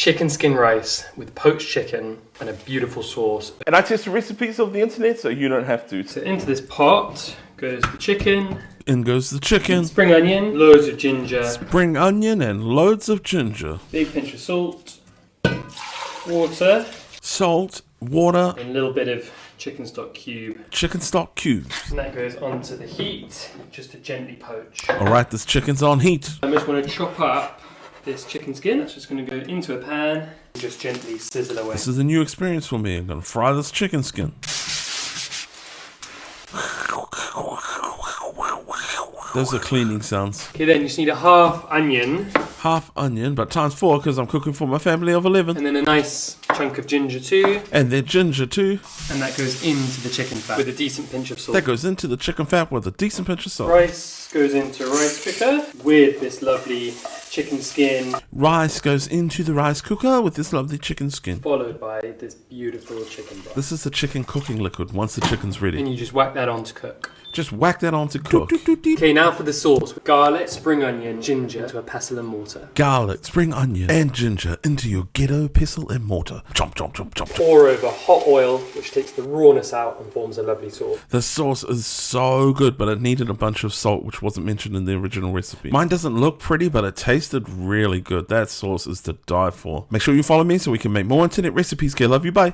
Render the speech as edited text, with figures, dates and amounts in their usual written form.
Chicken skin rice with poached chicken and a beautiful sauce. And I test the recipes of the internet so you don't have to. So into this pot goes the chicken. In goes the chicken. Spring onion, loads of ginger. Spring onion and loads of ginger. Big pinch of salt. Water. Salt, water. And a little bit of chicken stock cube. Chicken stock cubes. And that goes onto the heat just to gently poach. Alright, this chicken's on heat. I just want to chop up this chicken skin. That's just going to go into a pan and just gently sizzle away. This is a new experience for me. I'm going to fry this chicken skin. Those are cleaning sounds. Okay, then you just need a half onion. Half onion, but times 4 because I'm cooking for my family of 11. And then a nice chunk of ginger too. And then ginger too. And that goes into the chicken fat with a decent pinch of salt. That goes into the chicken fat with a decent pinch of salt. Rice goes into a rice cooker with this lovely chicken skin. Rice goes into the rice cooker with this lovely chicken skin. Followed by this beautiful chicken broth. This is the chicken cooking liquid once the chicken's ready. And you just whack that on to cook. Just whack that on to cook. Okay, now for the sauce. Garlic, spring onion, ginger to a pestle and mortar. Garlic, spring onion, and ginger into your ghetto pestle and mortar. Chomp, chomp, chomp, chomp, chomp. Pour over hot oil, which takes the rawness out and forms a lovely sauce. The sauce is so good, but it needed a bunch of salt, which wasn't mentioned in the original recipe. Mine doesn't look pretty, but it tasted really good. That sauce is to die for. Make sure you follow me so we can make more internet recipes. Okay, love you, bye.